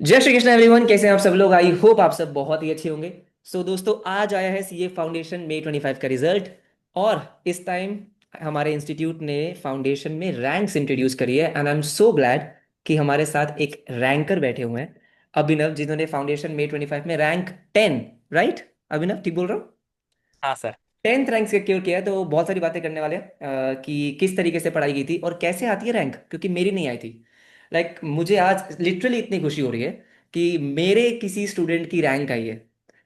जय श्री कृष्ण एवरीवन, कैसे हैं आप सब लोग। आई होप आप सब बहुत ही अच्छे होंगे। दोस्तों, आज आया है सीए फाउंडेशन मे 25 का रिजल्ट। और इस टाइम हमारे इंस्टीट्यूट ने फाउंडेशन में रैंक्स इंट्रोड्यूस करी है and I am so glad कि हमारे साथ एक रैंकर बैठे हुए हैं, अभिनव, जिन्होंने फाउंडेशन मे 25 में रैंक 10। राइट अभिनव, ठीक बोल रहा हूँ? हाँ सर। 10th रैंक सिक्योर किया है, तो बहुत सारी बातें करने वाले हैं कि किस तरीके से पढ़ाई की थी और कैसे आती है रैंक, क्योंकि मेरी नहीं आई थी। मुझे आज लिटरली इतनी खुशी हो रही है कि मेरे किसी स्टूडेंट की रैंक आई है।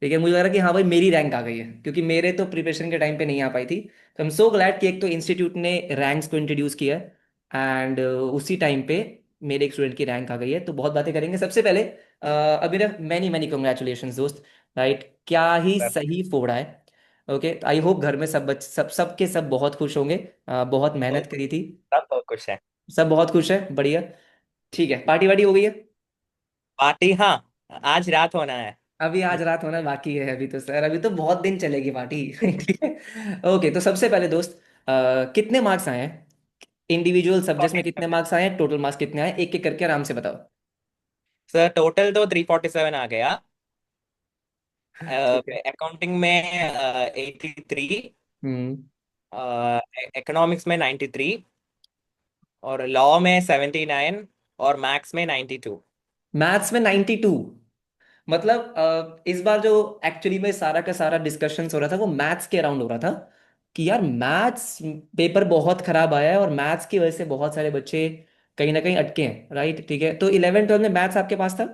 ठीक है, मुझे लग रहा है कि हाँ भाई, मेरी रैंक आ गई है, क्योंकि मेरे तो प्रिपरेशन के टाइम पे नहीं आ पाई थी। तो आई एम सो ग्लैड कि एक तो इंस्टीट्यूट ने रैंक्स को इंट्रोड्यूस किया है एंड उसी टाइम पे मेरे एक स्टूडेंट की रैंक आ गई है। तो बहुत बातें करेंगे। सबसे पहले अभिनव, मैनी मैनी कॉन्ग्रेचुलेशन दोस्त। राइट, क्या ही सर सही फोड़ा है। ओके, आई होप घर में सब के सब बहुत खुश होंगे। बहुत मेहनत बहुत करी थी। सब बहुत खुश है। सब बहुत खुश है, बढ़िया। ठीक है, पार्टी वार्टी हो गई है? पार्टी, हाँ, आज रात होना है। अभी आज रात होना बाकी है। अभी तो सर, अभी तो बहुत दिन चलेगी पार्टी। ठीक है। ओके, तो सबसे पहले दोस्त, कितने मार्क्स आए हैं? इंडिविजुअल सब्जेक्ट्स में कितने मार्क्स आए हैं? टोटल मार्क्स कितने आए? एक एक करके आराम से बताओ। सर टोटल तो 347 आ गया। ठीक है। अकाउंटिंग में 83, हम्म। इकोनॉमिक्स में 93, और लॉ में 79, और मैथ्स में 92। मैथ्स में 92? मतलब इस बार जो एक्चुअली में सारा का सारा डिस्कशन हो रहा था वो मैथ्स के अराउंड हो रहा था कि यार मैथ्स पेपर बहुत खराब आया है और मैथ्स की वजह से बहुत सारे बच्चे कहीं ना कहीं अटके हैं। राइट, ठीक है। तो 11 12 में मैथ्स आपके पास था?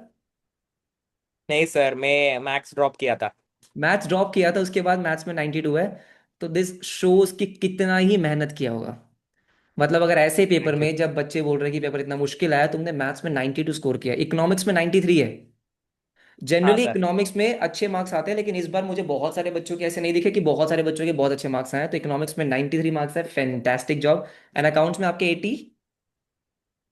नहीं सर, मैं मैथ्स ड्रॉप किया था। मैथ्स ड्रॉप किया था, उसके बाद मैथ्स में 92 है। तो दिस शोज कि कितना ही मेहनत किया होगा। मतलब अगर ऐसे पेपर थैंक यू। में जब बच्चे बोल रहे हैं कि पेपर इतना मुश्किल आया, तुमने मैथ्स में 92 स्कोर किया, इकोनॉमिक्स में 93 है। हाँ जनरली सर। इकोनॉमिक्स में अच्छे मार्क्स आते हैं, लेकिन इस बार मुझे बहुत सारे बच्चों के ऐसे नहीं दिखे कि बहुत सारे बच्चों के बहुत अच्छे मार्क्स आए हैं। तो इकोनॉमिक्स में 93 मार्क्स है, फैंटास्टिक जॉब। एंड अकाउंट्स में आपके 80?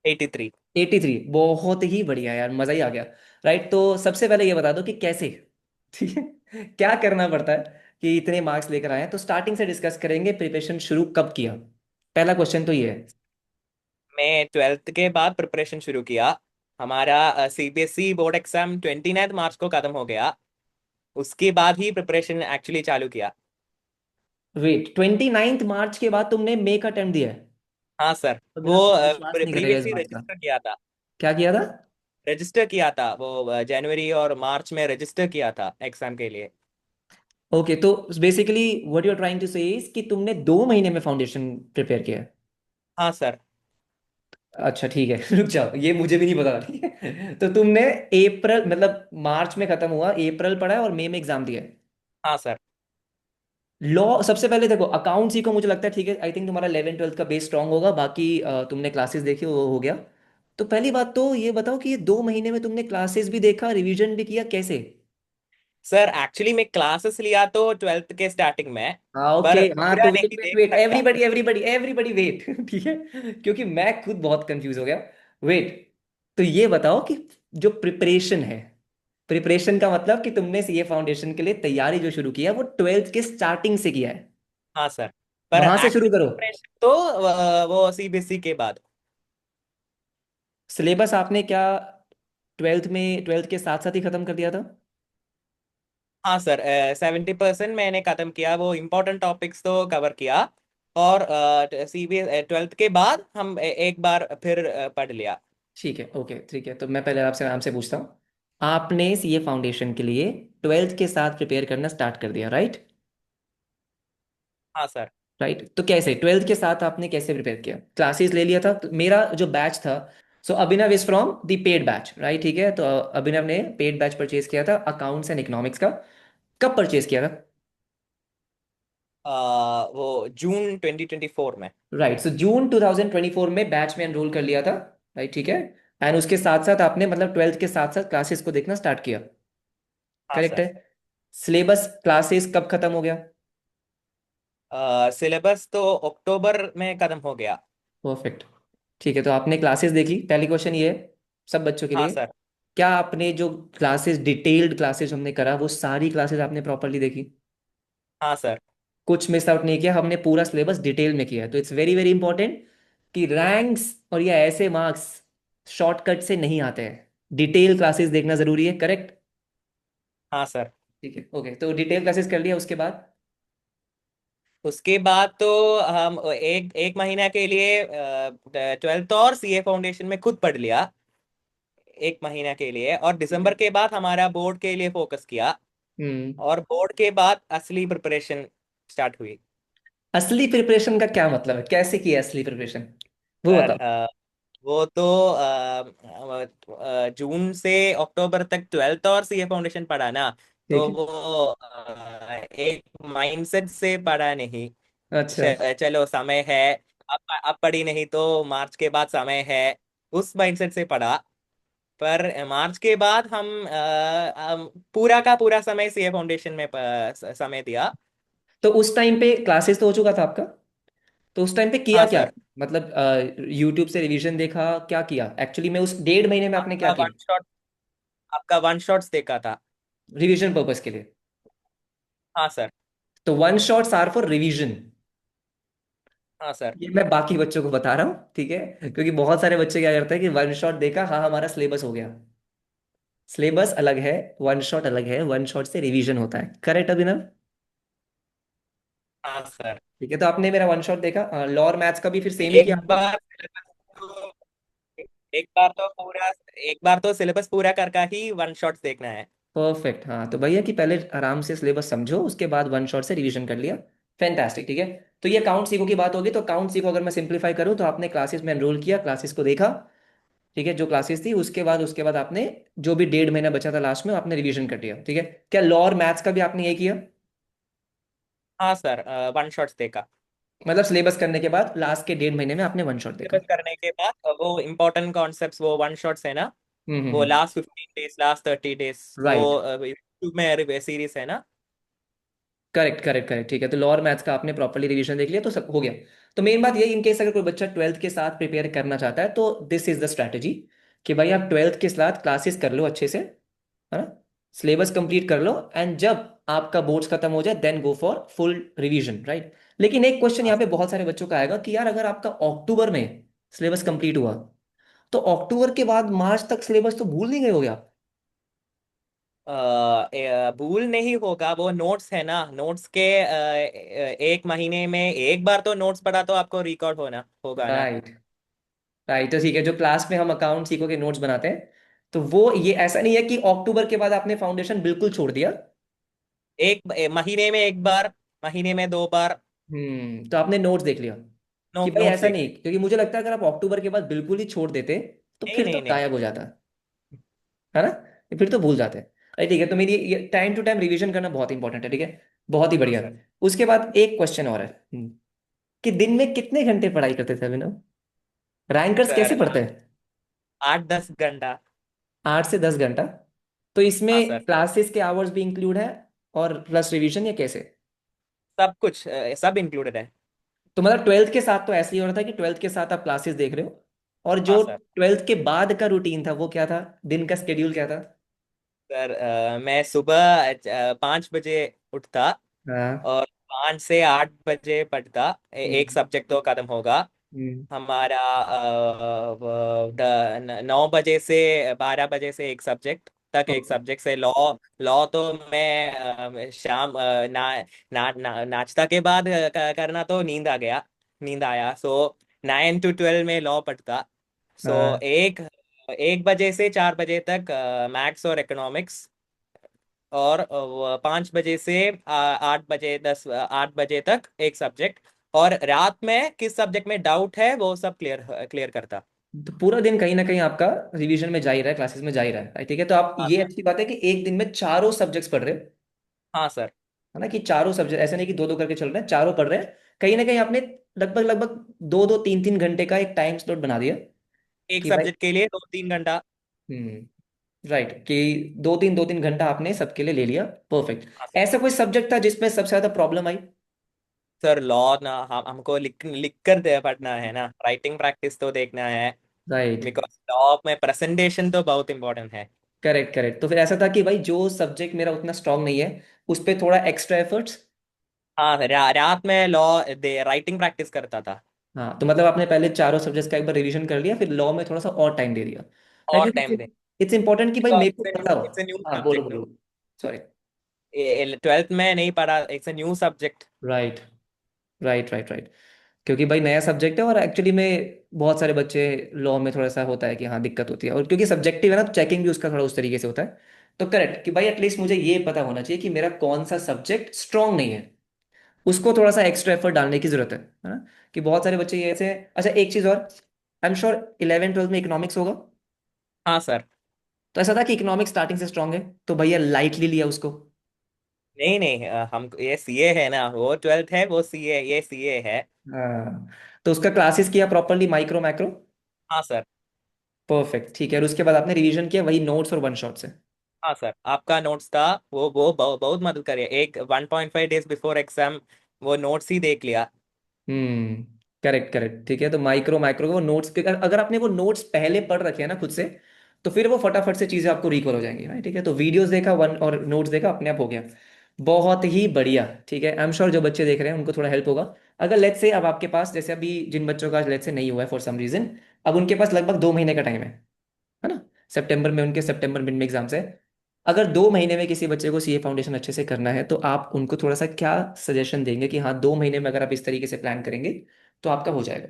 83। 83, बहुत ही बढ़िया यार, मजा ही आ गया। राइट, तो सबसे पहले ये बता दो कि कैसे, ठीक है, क्या करना पड़ता है कि इतने मार्क्स लेकर आए हैं। तो स्टार्टिंग से डिस्कस करेंगे, प्रिपरेशन शुरू कब किया। पहला क्वेश्चन तो ये है। मैं 12th के बाद प्रिपरेशन शुरू किया। हमारा सीबीएसई बोर्ड एग्जाम 29 मार्च को खत्म हो गया। उसके बाद ही प्रिपरेशन एक्चुअली चालू किया। वेट, 29 मार्च के बाद तुमने मे का अटेम्प्ट दिया है? हाँ सर। तो बिना वो कोई विश्वास नहीं करेगा इस प्रीवियसली बात का। रजिस्टर किया था। क्या किया था? रजिस्टर किया था वो, जनवरी और मार्च में रजिस्टर किया था एग्जाम के लिए। ओके, तो basically what you are trying to say is कि तुमने 2 महीने में फाउंडेशन प्रिपेयर किया है? हाँ सर। अच्छा ठीक है। रुक जाओ, ये मुझे भी नहीं पता था। ठीक है, तो तुमने अप्रैल मतलब मार्च में खत्म हुआ, अप्रैल पढ़ा है और मई में एग्जाम दिया है। हाँ सर। लॉ, सबसे पहले देखो अकाउंट्स ही को मुझे लगता है, ठीक है, आई थिंक तुम्हारा 11 12 का बेस स्ट्रांग होगा, बाकी तुमने क्लासेस देखी, वो हो गया। तो पहली बात तो ये बताओ कि ये 2 महीने में तुमने क्लासेस भी देखा, रिवीजन भी किया, कैसे? सर एक्चुअली मैं क्लासेस लिया तो 12th के स्टार्टिंग में, हाँ ओके, पर हाँ पूरा तो वेट नहीं वेट देख वेट, सकता। Everybody everybody everybody wait. ठीक है, क्योंकि मैं खुद बहुत कंफ्यूज हो गया। वेट, तो ये बताओ कि जो प्रिपरेशन है, प्रिपरेशन का मतलब कि तुमने सीए फाउंडेशन के लिए तैयारी जो शुरू की है वो 12th के स्टार्टिंग से किया है? हाँ सर। पर वहां से शुरू एक्चुअली करो। प्रिपरेशन तो वो सीबीएसई के बाद। सिलेबस आपने क्या 12th के साथ साथ ही खत्म कर दिया था? हाँ सर, 70% मैंने खत्म किया, वो इम्पोर्टेंट टॉपिक्स तो कवर किया। और सीबीएस 12th के बाद हम एक बार फिर पढ़ लिया। ठीक है, ओके ठीक है, तो मैं पहले आपसे आराम से पूछता हूँ। आपने सीए फाउंडेशन के लिए 12th के साथ प्रिपेयर करना स्टार्ट कर दिया, राइट? हाँ सर। राइट, तो कैसे 12th के साथ आपने कैसे प्रिपेयर किया? क्लासेस ले लिया था? तो मेरा जो बैच था, so Abhinav is from the paid batch, right, ठीक है। तो अभिनव ने पेड बैच परचेज किया था अकाउंट्स एंड इकोनॉमिक्स का। कब परचेज किया था? वो जून 2024 में। राइट, सो जून 2024 में बैच में एनरोल कर लिया था। राइट, ठीक है। एंड उसके साथ साथ आपने मतलब 12th के साथ साथ क्लासेस को देखना स्टार्ट किया। हाँ करेक्ट सर। है। सिलेबस क्लासेस कब खत्म हो गया? सिलेबस तो अक्टूबर में खत्म हो गया। परफेक्ट। ठीक है, तो आपने क्लासेस देखी, पहली क्वेश्चन ये है सब बच्चों के हाँ लिए। सर। क्या आपने जो क्लासेस, डिटेल्ड क्लासेस हमने करा, वो सारी क्लासेस आपने प्रॉपरली देखी? हाँ सर। कुछ मिस आउट नहीं किया? हमने पूरा सिलेबस डिटेल में किया है। तो इट्स वेरी वेरी इंपॉर्टेंट कि रैंक्स और ये ऐसे मार्क्स शॉर्टकट से नहीं आते हैं। डिटेल क्लासेस देखना जरूरी है, करेक्ट? हाँ सर। ठीक है, ओके, तो डिटेल क्लासेस कर लिया, उसके बाद? उसके बाद तो हम एक एक महीना के लिए 12th और सीए फाउंडेशन में खुद पढ़ लिया, एक महीना के लिए। और ठीक है। दिसंबर के बाद हमारा बोर्ड के लिए फोकस किया। हम्म। और बोर्ड के बाद असली प्रिपरेशन स्टार्ट हुई। असली प्रिपरेशन का क्या मतलब है, कैसे किया असली प्रिपरेशन, वो सर बताओ। वो तो जून से अक्टूबर तक 12th और सीए फाउंडेशन पढ़ा ना, ठीक तो है। वो एक माइंडसेट से पढ़ा नहीं। अच्छा। चलो समय है, अब पढ़ी नहीं तो मार्च के बाद समय है, उस माइंडसेट से पढ़ा। पर मार्च के बाद हम पूरा का पूरा समय सीए फाउंडेशन में समय दिया। तो उस टाइम पे क्लासेस तो हो चुका था आपका, तो उस टाइम पे किया हाँ क्या? सर। मतलब यूट्यूब से रिवीजन देखा, क्या किया एक्चुअली में उस 1.5 महीने में आपने क्या आपका किया? वन शॉट आपका वन शॉट्स देखा था। रिवीजन पर्पस के लिए? हाँ सर। तो one shots are for revision. हाँ सर। ये मैं बाकी बच्चों को बता रहा हूँ, ठीक है, क्योंकि बहुत सारे बच्चे क्या करते हैं कि वन शॉट देखा, हाँ हमारा सिलेबस हो गया। सिलेबस अलग है, वन शॉट अलग है, वन शॉट से रिवीजन होता है, करेक्ट अभिनव? हाँ सर। ठीक है, तो आपने मेरा वन शॉट देखा, लॉ और मैथ्स का भी फिर सेम ही किया एक आपने? बार तो एक बार तो पूरा एक बार तो सिलेबस पूरा करके ही वन शॉट्स देखना है। परफेक्ट, हाँ, तो भैया कि पहले आराम से सिलेबस समझो, उसके बाद वन शॉट से रिवीजन कर लिया। फैंटास्टिक, ठीक है। तो ये अकाउंट सीखो की बात होगी, तो अकाउंट सीखो अगर मैं सिंप्लीफाई करूँ तो आपने क्लासेस में एनरोल किया, क्लासेस को देखा, ठीक है, जो क्लासेस थी, उसके बाद आपने जो भी 1.5 महीना बचा था लास्ट में आपने रिवीजन कर दिया, ठीक है। क्या लॉ और मैथ्स का भी आपने ये किया? हाँ सर, वन शॉट्स देखा। मतलब सिलेबस करने के बाद लास्ट के 1.5 महीने में आपने वन शॉट देखा? सिलेबस करने के बाद वो इम्पोर्टेंट कॉन्सेप्ट्स वो वन शॉट्स है ना, वो हम्म। लास्ट 15 डेज, लास्ट 30 डेज, वो राइट। यूट्यूब में सीरीज है ना। करेक्ट करेक्ट करेक्ट, ठीक है, तो लॉ और मैथ्स का आपने प्रॉपर्ली रिवीजन देख लिया, तो सब हो गया। तो मेन बात ये, इन केस अगर कोई बच्चा ट्वेल्थ के साथ प्रिपेयर करना चाहता है तो दिस इज द स्ट्रैटेजी, कि भाई आप ट्वेल्थ के साथ क्लासेस कर लो अच्छे से, है ना, सिलेबस कंप्लीट कर लो, एंड जब आपका बोर्ड्स खत्म हो जाए then go for full revision, right. लेकिन एक क्वेश्चन हाँ यहाँ पे सर। बहुत सारे बच्चों का आएगा कि यार अगर आपका अक्टूबर में सिलेबस कंप्लीट हुआ, तो अक्टूबर के बाद मार्च तक सिलेबस तो भूल नहीं गए हो गया? भूल नहीं होगा, वो नोट्स है ना, नोट्स के एक महीने में एक बार तो नोट्स पढ़ा तो आपको रिकॉर्ड होना होगा ना। राइट। राइट, तो ठीक है, जो क्लास में हम अकाउंट सीखो के नोट्स बनाते हैं, तो वो ये ऐसा नहीं है कि अक्टूबर के बाद आपने फाउंडेशन बिल्कुल छोड़ दिया। महीने में एक बार, महीने में 2 बार तो आपने नोट्स देख लिया, कि भाई नोट्स ऐसा देख नहीं, ली। क्योंकि मुझे लगता है अगर आप अक्टूबर के बाद बिल्कुल ही छोड़ देते तो नहीं फिर तो नहीं नहीं। गायब हो जाता, है ना, फिर तो भूल जाते हैं। अरे ठीक है, तो मेरी ये टाइम टू टाइम रिवीजन करना बहुत इंपॉर्टेंट है, ठीक है, बहुत ही हाँ बढ़िया। सर। उसके बाद एक क्वेश्चन और है, कि दिन में कितने घंटे पढ़ाई करते थे अभिनव? रैंकर्स कैसे सर पढ़ते हैं? 8-10 घंटा। 8 से 10 घंटा? तो हाँ इसमें सर। क्लासेस के आवर्स भी इंक्लूड है और प्लस रिवीजन, या कैसे? सब कुछ सब इंक्लूडेड है। तो मतलब ट्वेल्थ के साथ तो ऐसे ही हो रहा था कि ट्वेल्थ के साथ आप क्लासेस देख रहे हो, और हाँ जो सर। ट्वेल्थ के बाद का रूटीन था वो क्या था, दिन का स्केड्यूल क्या था? सर मैं सुबह 5 बजे उठता हाँ। और 5 से 8 बजे पढ़ता। एक हम्म। सब्जेक्ट तो खत्म होगा हम्म। हमारा। 9 बजे से 12 बजे से एक सब्जेक्ट तक, एक ओके। सब्जेक्ट से लॉ। लॉ तो मैं शाम नाश्ता के बाद करना तो नींद आया, सो 9 to 12 में लॉ पढ़ता। सो हाँ। एक 1 बजे से 4 बजे तक मैथ्स और इकोनॉमिक्स। और 5 बजे से 8 बजे तक एक सब्जेक्ट। और रात में किस सब्जेक्ट में डाउट है वो सब क्लियर क्लियर करता। तो पूरा दिन कहीं ना कहीं आपका रिवीजन में जा ही रहा है, क्लासेस में जा ही रहा है, ठीक है, तो आप हाँ ये सर। अच्छी बात है कि एक दिन में चारों सब्जेक्ट्स पढ़ रहे हो, हाँ सर। है ना, कि चारों सब्जेक्ट, ऐसा नहीं कि दो दो करके चल रहे हैं, चारों पढ़ रहे हैं। कहीं ना कहीं आपने लगभग लगभग 2 2 3 3 घंटे का एक टाइम स्लॉट बना दिया, एक कि भाई, सब्जेक्ट के लिए 2-3 घंटा। राइट, कि 2 3 घंटा आपने सबके लिए ले लिया, परफेक्ट। हाँ सर। ऐसा कोई सब्जेक्ट था जिसमें सबसे ज्यादा प्रॉब्लम आई? सर लॉ ना, हमको लिख लिख कर दे पढ़ना है ना, राइटिंग प्रैक्टिस तो देखना है। राइट। बिकॉज लॉ में प्रेजेंटेशन तो बहुत इंपॉर्टेंट है। करेक्ट करेक्ट, तो फिर ऐसा था कि भाई जो सब्जेक्ट मेरा उतना स्ट्रांग नहीं है उस पे थोड़ा एक्स्ट्रा एफर्ट्स। हाँ, रात में लॉ दे राइटिंग प्रैक्टिस करता था। हाँ, तो मतलब आपने पहले चारों सब्जेक्ट्स का एक बार रिवीजन कर लिया, फिर लॉ में थोड़ा सा और टाइम दे दिया, है, और क्योंकि टाइम दे। इट्स इंपॉर्टेंट कि भाई मेरे को पता हो। इट्स न्यू हाँ बोलो सब्जेक्ट। बोलो। सॉरी। 12th में नहीं पढ़ा, it's a new subject. Right right right right. क्योंकि भाई नया सब्जेक्ट है, और एक्चुअली में बहुत सारे बच्चे लॉ में थोड़ा सा होता है कि हाँ दिक्कत होती है, और क्योंकि सब्जेक्टिव है ना, तो चेकिंग भी उसका थोड़ा उस तरीके से होता है। तो करेक्ट कि भाई एटलीस्ट मुझे ये पता होना चाहिए कि मेरा कौन सा सब्जेक्ट स्ट्रांग नहीं है, उसको थोड़ा सा एक्स्ट्रा एफर्ट डालने की जरूरत है ना। कि बहुत सारे बच्चे ये ऐसे। अच्छा एक चीज और, आई एम श्योर 11 12 में इकोनॉमिक्स होगा। हाँ सर। तो ऐसा था कि इकोनॉमिक्स स्टार्टिंग से स्ट्रांग है, तो भैया लाइटली लिया उसको। नहीं नहीं, हम ये सीए है ना, वो 12th है, वो सीए, ये सीए है। हाँ। तो उसका क्लासेस किया प्रॉपरली, माइक्रो मैक्रो। हाँ सर। परफेक्ट ठीक है, और उसके बाद आपने रिवीजन किया वही नोट्स और वन शॉट से। हाँ सर, आपका नोट्स था, वो बहुत मदद करे, एक 1.5 डेज बिफोर एग्जाम वो नोट्स ही देख लिया। हम्म। करेक्ट करेक्ट ठीक है, तो माइक्रो माइक्रो वो नोट्स के अगर आपने वो नोट्स पहले पढ़ रखे हैं ना खुद से, तो फिर वो फटाफट से चीजें आपको रिकॉल हो जाएंगी right? ठीक है, तो वीडियोस देखा वन और नोट्स देखा, अपने आप हो गया। बहुत ही बढ़िया ठीक है, आई एम श्योर जो बच्चे देख रहे हैं उनको थोड़ा हेल्प होगा। अगर लेट्स से अब आपके पास, जैसे अभी जिन बच्चों का लेट्स से नहीं हुआ है फॉर सम रीजन, अब उनके पास लगभग 2 महीने का टाइम है ना। सितंबर में उनके सितंबर मिड में एग्जाम्स है। अगर 2 महीने में किसी बच्चे को सीए फाउंडेशन अच्छे से करना है, तो आप उनको थोड़ा सा क्या सजेशन देंगे कि हाँ 2 महीने में अगर आप इस तरीके से प्लान करेंगे तो आपका हो जाएगा।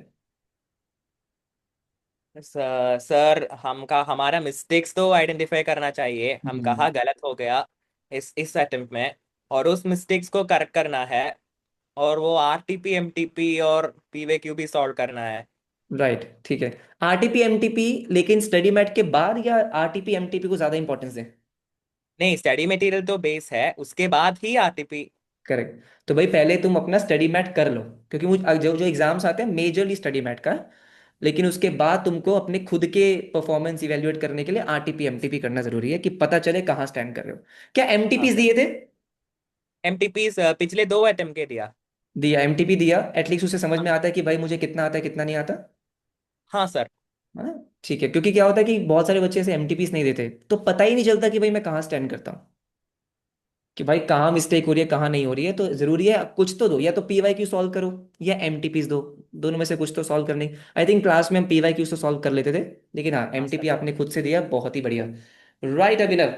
सर, हमका हमारा मिस्टेक्स तो आइडेंटिफाई करना चाहिए, हम हम्म। कहाँ गलत हो गया इस अटेम्प्ट में, और उस मिस्टेक्स को करेक्ट करना है, और वो आरटीपी एमटीपी और पीवेक्यू भी सॉल्व करना है। राइट ठीक है। आरटीपी एमटीपी, लेकिन स्टडी मैट के बाद या आरटीपी एमटीपी को ज्यादा इंपॉर्टेंस दें? नहीं, स्टडी मटेरियल तो बेस है, उसके बाद ही आरटीपी। करेक्ट। तो भाई पहले तुम अपना स्टडी मैट कर लो, क्योंकि मुझे जो जो एग्जाम्स आते हैं मेजरली स्टडी मैट का, लेकिन उसके बाद तुमको अपने खुद के परफॉर्मेंस इवेल्युएट करने के लिए आरटीपी एमटीपी करना जरूरी है, कि पता चले कहाँ स्टैंड कर रहे हो। क्या हाँ एमटीपीज सर। दिए थे? एमटीपी पिछले 2 अटेम्प्ट के दिया। दिया, एमटीपी दिया, एटलीस्ट उसे समझ हाँ में आता है कि भाई मुझे कितना आता है कितना नहीं आता। हाँ सर। है ना। ठीक है, क्योंकि क्या होता है कि बहुत सारे बच्चे ऐसे एमटीपीज नहीं देते, तो पता ही नहीं चलता कि भाई मैं कहाँ स्टैंड करता हूँ, कि भाई कहाँ मिस्टेक हो रही है कहाँ नहीं हो रही है। तो जरूरी है कुछ तो दो, या तो पीवाई क्यू सॉल्व करो या एमटीपीज दो, दोनों में से कुछ तो सॉल्व करने। आई थिंक क्लास में हम पीवाई क्यू तो सॉल्व कर लेते थे, लेकिन हाँ हाँ सर। एमटीपी आपने खुद से दिया, बहुत ही बढ़िया। राइट अभिनव,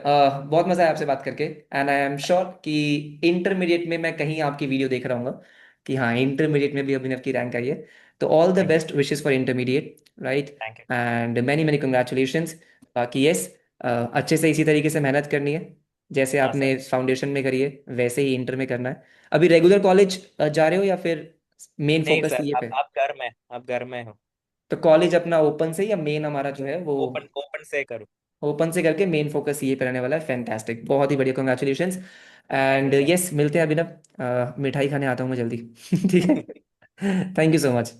बहुत मजा आया आपसे बात करके, एंड आई एम श्योर कि इंटरमीडिएट में मैं कहीं आपकी वीडियो देख रहा हूँ कि हाँ इंटरमीडिएट में भी अभिनव की रैंक आई है। तो all the thank you. Best wishes for intermediate. Right. Thank you. And many many congratulations. बाकी यस, अच्छे से इसी तरीके से मेहनत करनी है, जैसे हाँ सर। आपने फाउंडेशन में करी है वैसे ही इंटर में करना है। अभी रेगुलर कॉलेज जा रहे हो या फिर मेन नहीं फोकस सर, सीए पे? अब घर में हूँ। तो कॉलेज अपना ओपन से, या मेन हमारा जो है वो ओपन ओपन से करूँ। ओपन से करके मेन फोकस सीए पे रहने वाला है? फैंटास्टिक, बहुत ही बढ़िया, congratulations. Thank and you sir. Yes मिलते हैं अभिनव, मिठाई खाने आता हूँ मैं जल्दी। ठीक है। Thank you so much.